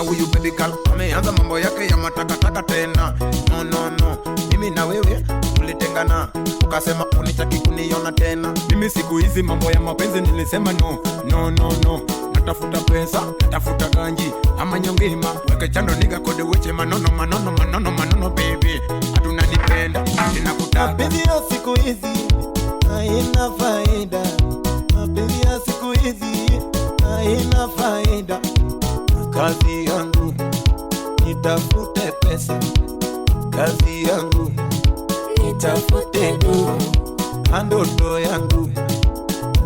huyu baby girl ameanza mambo yake ya matakataka tena. No no no, mimi na wewe tulitengana, ukasema unitaki kuniona tena. Mimi siku hizi mambo ya mapenzi nilisema no no no no. Natafuta pesa, natafuta ganji ama nyongima, weke chando niga kode weche manono manono manono manono baby. Hatuna nipenda, ninakutaka. Mapenzi ya siku hizi haina faida. Mapenzi ya siku hizi haina faida. Kazi yangu nitafute pesa, kazi yangu nitafute nguo, ndoto yangu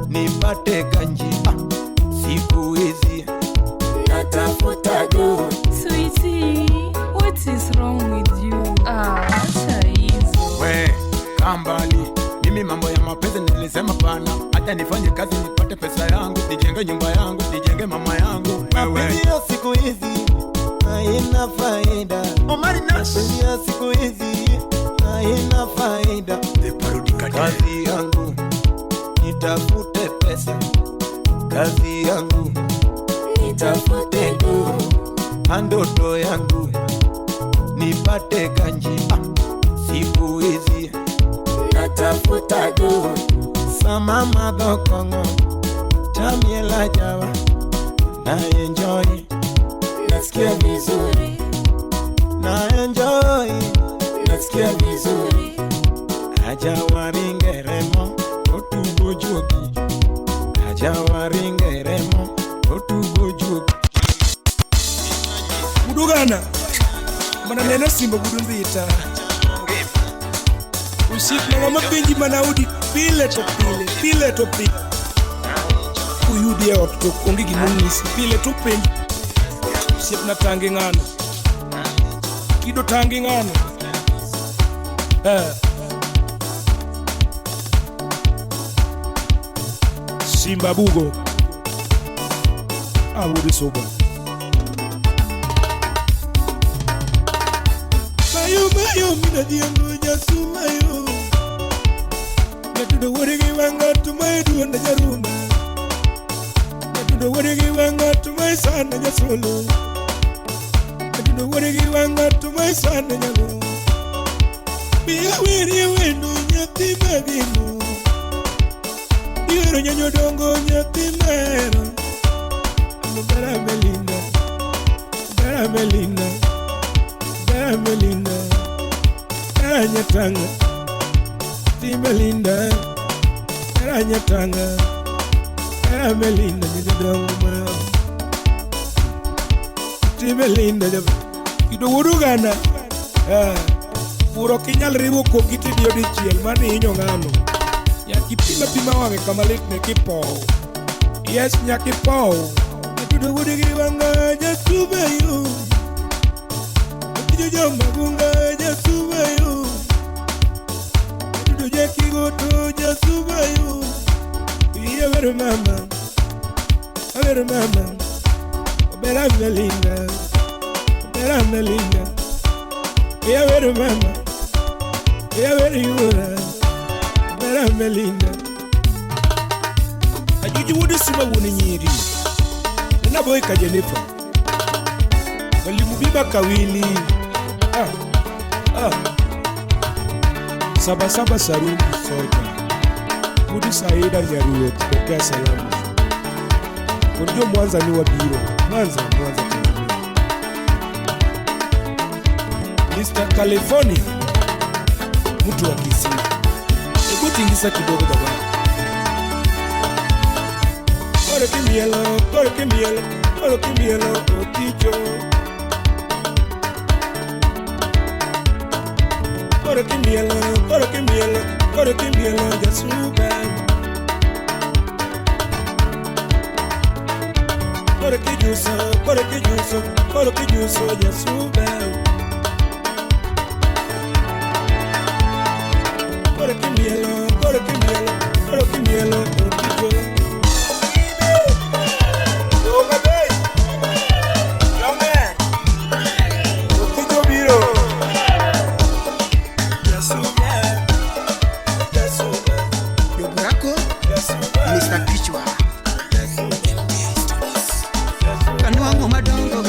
nipate ganji. Siku hizi natafuta nguo. Sweetie, what is wrong with you? Acha hizo. We, kambali, mimi mambo ya mapenzi nilisema pana. Hata nifanye kazi nipate pesa yangu, nijenge nyumba yangu, nijenge mama yangu. Mapenzi ya siku hizi haina faida. Mapenzi ya siku hizi haina faida. Kazi yangu nitafute pesa, kazi yangu nitafute nguo, ndoto yangu nipate ganji. Siku hizi natafuta nguo. Samama dokongo tamiela jawa na enjoy, nasikia vizuri, na enjoy, nasikia vizuri. Aja waringeremo otubo jogi, aja waringeremo otubo jogi. Budugana mana nena simba budundita usik na mama benji mana udi pile to pile uyudi ya watu kongi gimunisi pile to penji usik na tangi ngano kido tangi ngano Simba bugo awudi soba mayo mina diango jasu mayo natudo wodegi wanga tumai duonda jaruma, natudo wodegi wanga tumai sana jasolo, natudo wodegi wanga tumai sana nyago. Biya wiri wendo nyati magino, yero nyanyo dongo nyati mero. Bara Melinda, bara Melinda, bara Melinda, bara Nyatanga, ti Melinda, bara Nyatanga, bara Melinda nyanyo dongo mero. Ti Melinda jab, kido wudugana, puro kinyal ribo kokiti dio di chiel mani inyo ngano. Nyaki pima wange kamalit ne kipo. Yes, nyaki po. Natudo wudigi wanga jasube yu. Natudo jomba gunga jasube yu. Natudo jeki goto jasube yu. Iya veru mama. Veru mama. Obera Melinda. Obera Melinda. Iya veru mama. Iya veru yura. Obera Melinda. Ajuju wudu sima wuni nyiri. Nina boy ka Jennifer. Walimu biba kawili. Saba saruni soja. Wudu saida nyaruwe tupokea salamu. Kundio Mwanza ni wabiro. Mwanza Tanzania. Mr. California. Mtu wa Kisii. Ebu tingisa kidogo baba. Kore kimielo, oticho. Kore kimielo, jasuba. Kore kijuso, jasuba. Kore kimielo, oticho. Mr. Pichwa Kanuango madongo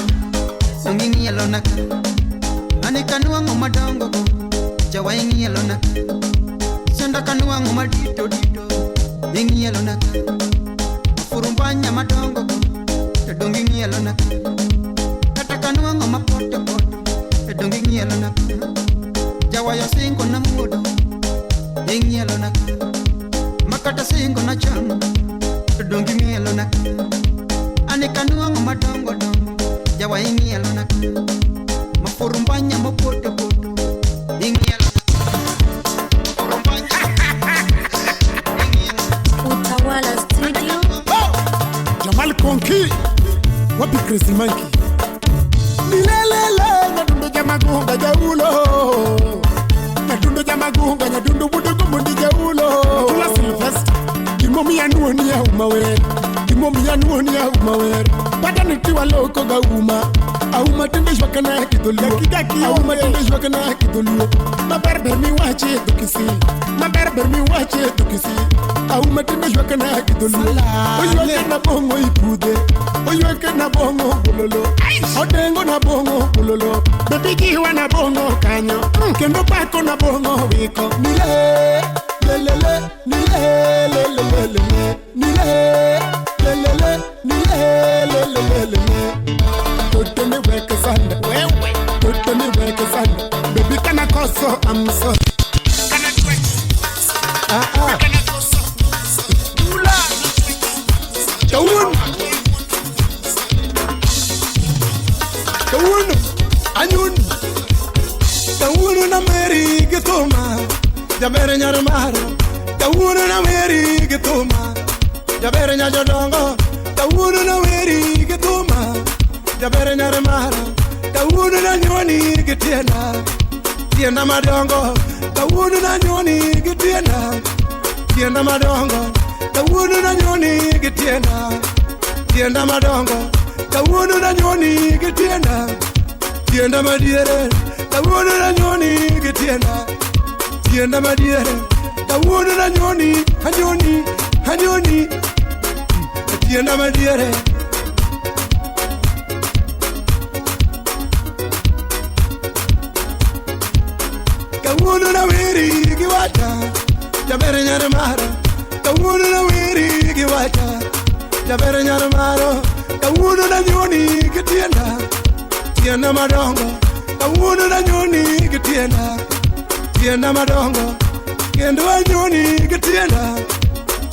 naka Senda kanuangu madito dito Ingielo naka Furumbanya madongo Tedongi ngielo naka Kata kanuangu mapoto poto Tedongi ngielo naka Jawa ya singo na mudo Ingielo naka Makata singo na chango Tedongi ngielo naka Ane kanuangu madongo dongo Jawa ingielo naka Mafurumbanya mapoto poto Ingielo Utawala Studio. Jamal Konki, wapi Crazy Monkey? Nilelele, nyadundu jamagunga jaulo. Nyadundu jamagunga, nyadundu budugu mundi jaulo. Tula Sylvester, imomi ya nuoni ya umawer. Imomi ya nuoni ya umawer. Badani tiwa loko ga uma. Auma tende jwakana kitoluo. Auma tende jwakana kitoluo. Maberber mi wache tukisi. Maberber mi wache tukisi. Auma tende jwakana kitoluo. Oyuake na bongo ipude. Oyuake na bongo bololo. Odengo na bongo bololo. Bebigiwa na bongo kanyo. Kendo bako na bongo wiko. Nile, lelele, nile, lelele, nile, lelele, nile, lelele. Totally work a sand, totally work a sand. Baby, can I call so? I'm so. Can I do it? Can I go so? Dula. Kawun. Kawun. Anyun. Kawun na meri gitoma. Jabere nyarmaro. Kawun na meri gitoma. Jabere nyajodongo. Kawun na meri gitoma. Jabere nyare mara Kawunu na nyoni gitienda Tienda madongo Kawunu na nyoni gitienda Tienda madongo Kawunu na nyoni gitienda Tienda madongo Kawunu na nyoni gitienda Tienda madiere Kawunu na nyoni gitienda Tienda madiere Kawunu na nyoni Hanyoni Hanyoni Tienda madiere Kawunu na wiri giwata Jabere nyare mara Kawunu na wiri giwata Jabere nyare mara Kawunu na nyoni gitienda Tienda madongo Kawunu na nyoni gitienda Tienda madongo Kendo wa nyoni gitienda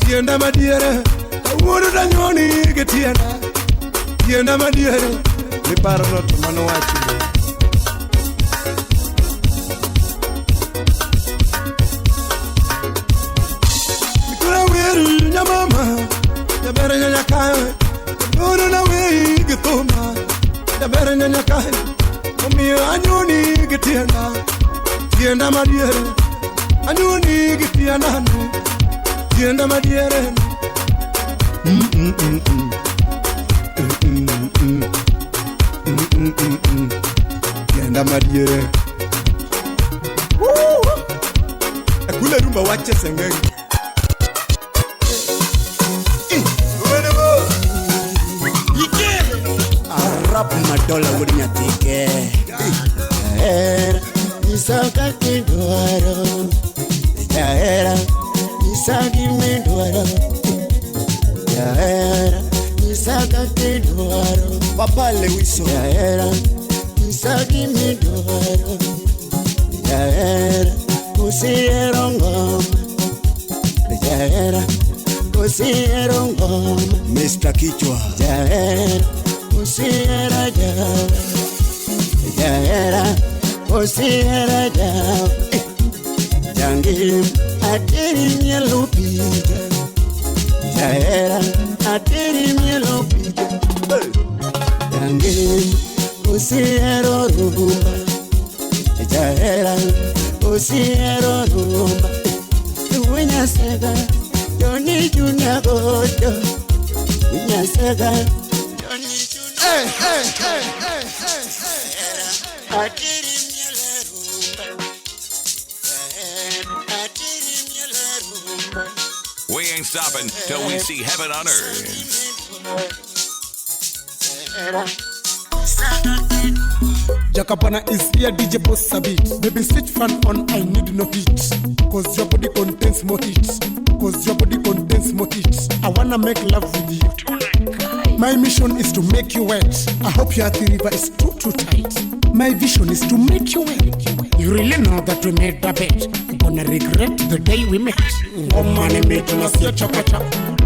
Tienda madiere Kawunu na nyoni gitienda Tienda madiere Mi paro no tumano wachile Mama, jabere nyanya kae, uru na wei gitoma. Jabere nyanya kae, umi anyuni gitienda, tienda madiere. Anyuni gitienda nu, tienda madiere. Tienda madiere. Akule rumba wache sengengi. Rap madola wurinya tike Era Nisaka kidwaro Era Nisaki midwaro Era Nisaka kidwaro Papale wiso Era Nisaki midwaro Era Kusiero ngoma Era Kusiero ngoma Mr. Kichwa Era Kusiera jawa Jaera Kusiera jawa Jangim Atiri mielo pija Jaera Atiri mielo pija Jangim Kusiero rumba Jaera Kusiero rumba Uwenya sega Joni juna godo Uwenya sega Hey, hey, hey, hey, hey, We ain't stopping till we see heaven on earth. Jakapana is here, DJ Boss a bit. Baby switch fan on, I need no heat. Cause your body contains more heat. Cause your body contains more heat. I wanna make love with you. My mission is to make you wet. I hope your river is too tight. My vision is to make you wet. You really know that we made a bet. You're gonna regret the day we met. Oh money made to us your chakata.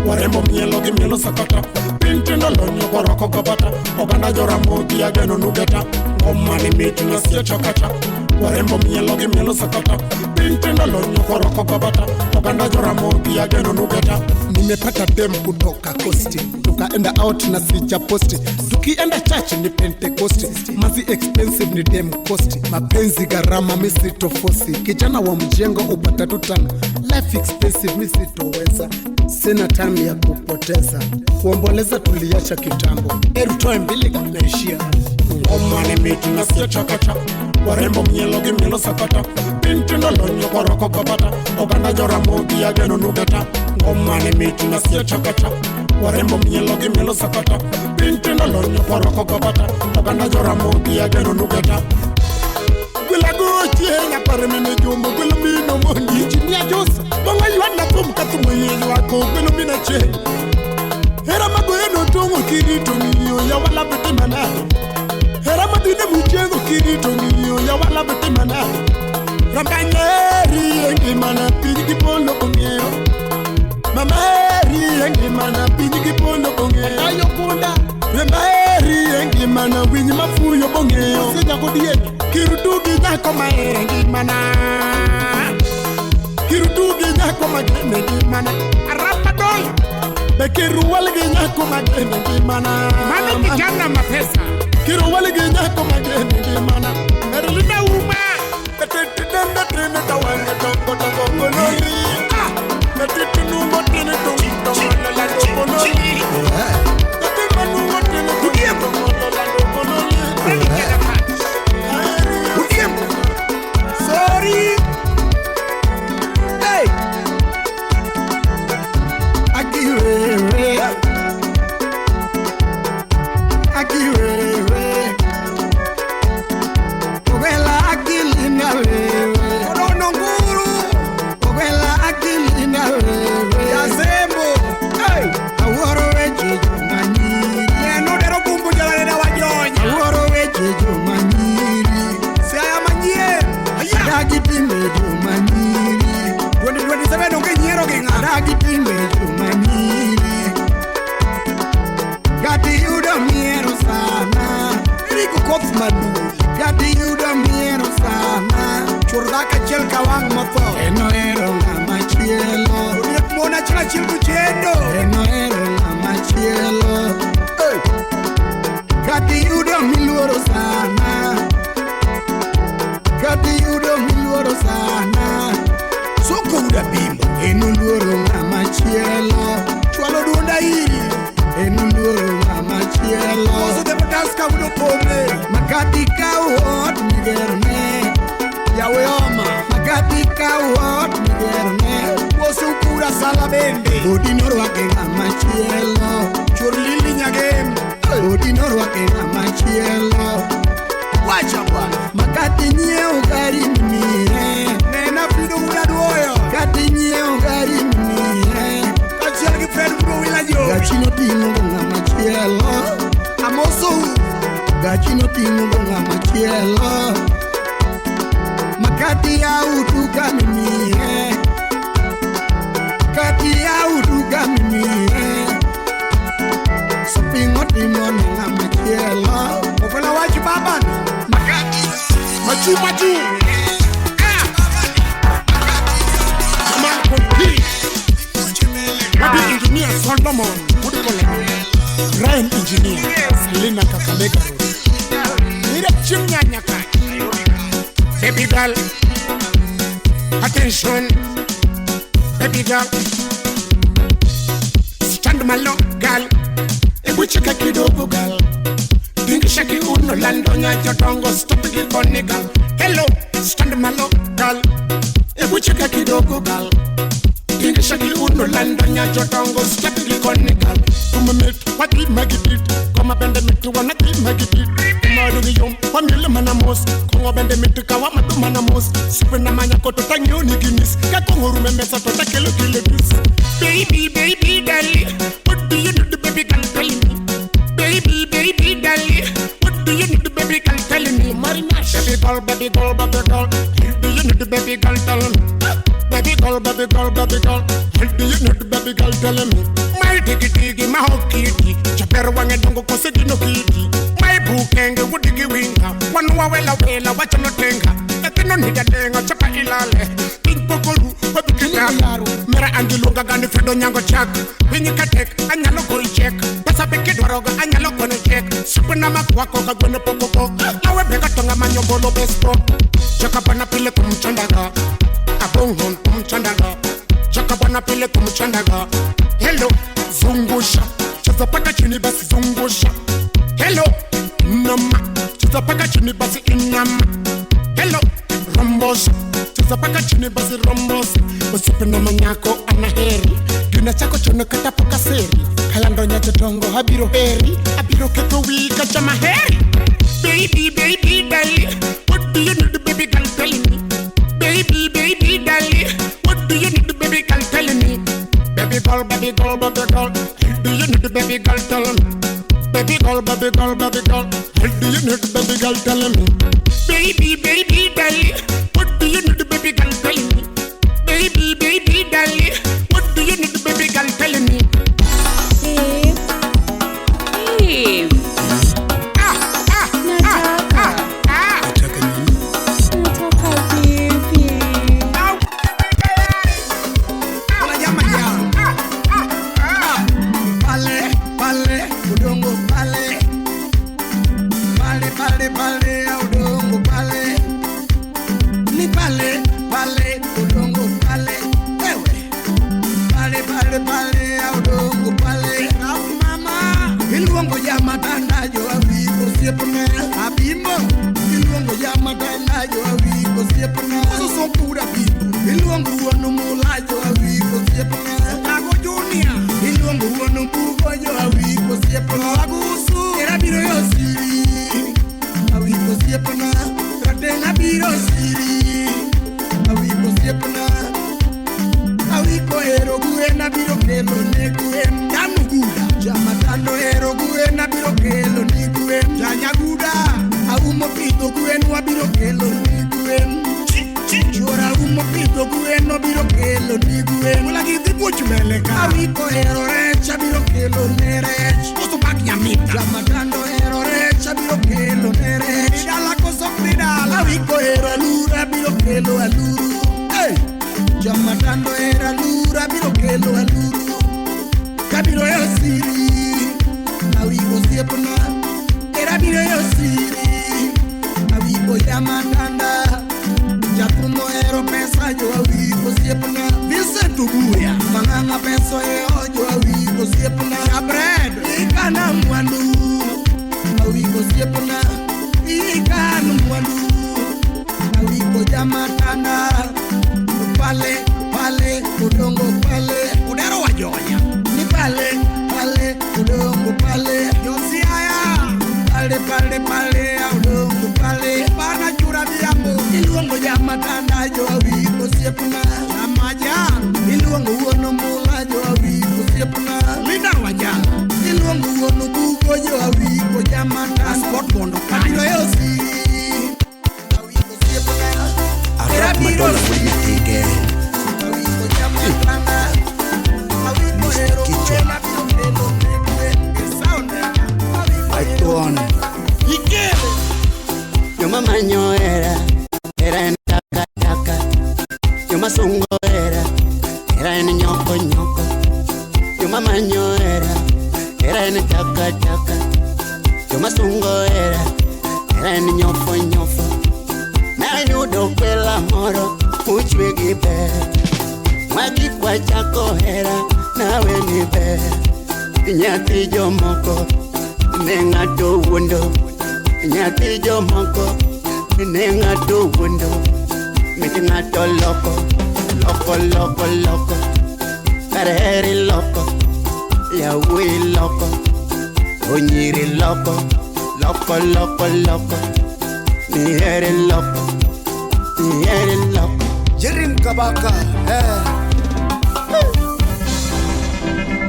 Warembo mielo gi mielo sakata. Pintendo lonyo goroko gabata. Oganda jora moti ageno nugeta. Oh money made to us your chakata. Warembo mielo gi mielo sakata. Pintendo lonyo goroko gabata. Oganda jora moti ageno nugeta. Nimepata dem kutoka kosti. Tukaenda out na sija posti. Tukienda church ni Pentecosti. Mazi expensive ni dem kosti. Mapenzi gharama misitofosi. Kijana wa mjengo upata tutana. Life expensive misitoweza. Sina time ya kupoteza. Kuomboleza tuliacha kitambo. Erutoe mbili gameishia. Omane mitu na siya chakata. Warembo mielo gi mielo sakata. Pintendo lonyo koroko kabata. Oganda jora mogi ageno nugeta. Omane mitu na siya chakata. Warembo mielo gi mielo sakata. Pintendo lonyo koroko kabata. Oganda jora mogi ageno nugeta. Gwila gochie na paremene jumbo. Gwila mino mondi chinia josa. Bonga yuana pumka tumuye wako. Gwila mina che. Hera magoeno tongo kirito niyo. Ya wala bete manado. Hera madine mchengo kirito niyo. Ya wala bete manado. Rambanyeri engi mana pingi polo kongeo. Mameri engi mana pingi polo kongeo. Ayo kunda. Rambanyeri engi mana winyi mafuyo bongeo. Senya kodieni. Kirutugi nyako maengi mana. Kirutugi nyako maengi mana. Arapadoi. Bekiru walgi nyako maengi mana. Mami kijana mapesa. Kiru walgi nyako maengi mana. Merlina uma. Betitenda tene tawanga tongo tongo kololi. Betitunungo tene tongo tongo la kololi. Betitunungo tene tongo la kololi. Sorry. Hey. Akiwewe. Ogela akilina wewe. Orono nguru. Ogela akilina wewe. Yazembo. Hey. Aworo weje jomanyiri. Neno dero kumbu jala na wajonya. Aworo weje jomanyiri. Saya manyie. Adagitime jomanyiri. 2027 ongenyero genga. Adagitime jomanyiri. Gati yuda miero sana. Eriko koth madu. Gati yuda miero sana. Churdaka chel kawang mato. Eno ero ngama chielo. Uriek mona chila chilku chendo. Eno ero ngama chielo. Gati yuda miluoro sana. Gati yuda miluoro sana. Soko uda bimbo. Eno luoro ngama chielo. Chwalo duonda iri. Eno luoro ngama chielo. Oso de pataska udo pome. Makati kauot nigerne. Yawe oma. Makati kauot nigerne. Oso ukura sala bende. Odinor wake ngama chielo. Churlili nyagem. Odinor wake ngama chielo. Wacha bwana. Makati nyeo gari mire. Nena fido udaduoyo. Makati nyeo gari mire. Kachiel gi friend bro wilajo. Gachino tingo ngama chielo. Amoso. Gachino tingo ngama chielo. Makati ya utuka mire. Makati ya utuka mire. Sopingo timo ngama chielo. Ofala wachi baba. Makati. Machu. Man complete. Wabi engineer Solomon. Ryan engineer. Selena Kakamega. Mira chimnyanyaka. Baby girl. Attention. Baby girl. Stand malo girl. Ebuchika kidogo girl. Dingisha ki uno lando nyajo tongo. Stop it on girl. Hello. Stand malo girl. Ebuchika kidogo girl. Dingisha ki uno Kalandonya jotongo step iconical. Come meet what we make it. Come up and the meet wanna keep make it. Come out of the yum, 1 million manamos. Come up and the meet kawama to manamos. Super na manya koto tanyo niginis. Kakongo rumemesa to takelo kilebis. Baby, baby, daddy, what do you need, baby, can tell me? Baby, baby, daddy, what do you need, baby, can tell me? Marinash, baby girl, baby girl, baby girl, what do you need, baby, can tell me? Baby girl, baby girl, baby girl, what do you need, baby, can tell me? My diggy, my whole kitty, Chapero wang and dongo koseki no kitty. My bookenge, what diggy winga, one wawela wela, what you not tenga. Nothing on hidden denga, chapa ilale. Pink pokolu, what do you need? Mera angilunga gani fredo nyango chak. Wingi katek, anyalo koi check. Pasa peke dwaroga, anyalo kono check. Super na makwako kagwene pokoko. Lawe bega tonga manyo bolo bespo. Chakapana pile kumchandaga. Abongon kumchandaga. Chakapana pile kumchandaga. Hello, zungusha. Cheza paka chini basi zungusha. Hello, inama. Cheza paka chini basi inama. Hello, rombosa. Cheza paka chini basi rombosa. Usipenda manyako anaheri. Gina chako chono kata paka seri. Kalandonya jotongo habiro heri. Habiro keto wika chama heri. Baby, baby, daddy, what do you need, baby, can tell me? Baby, baby, daddy, what do you need, baby, can tell me? Baby girl, baby girl, baby girl, what do you need, baby, can tell me? Baby girl, baby girl, baby girl, what do you need, baby, can tell me? Baby, baby, daddy, what do you need, baby, can tell me? Baby, baby, daddy, what do you need, baby, can tell me? Eve. Kareheri loko, yawi loko, onyiri loko, loko loko loko, miheri loko, miheri loko. Jerim Kabaka,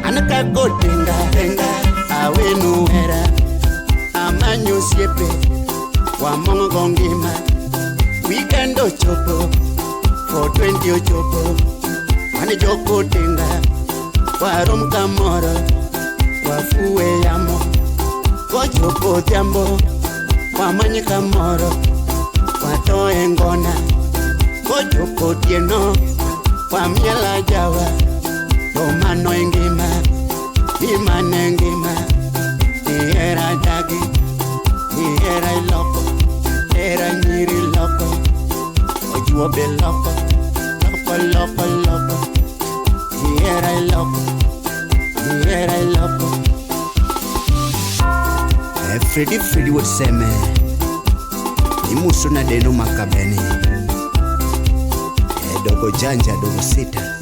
Anaka gotinga tenga, awe nuera, amanyo siepe, wa mongo gongima, weekend ochopo, 420 ochopo, wani joko tenga, warum kamoro, wafuwe yamo, kochopo tiambo, wamanyi kamoro, watoe ngona, kochopo tieno, wamiela jawa, tomano ingima, imane ngima, era dagi, era iloko, era nyiri loko, ojuobe loko, loko loko loko, era iloko, era iloko. Freddy would say me, imusu na deno makabeni, dogo janja dogo sita.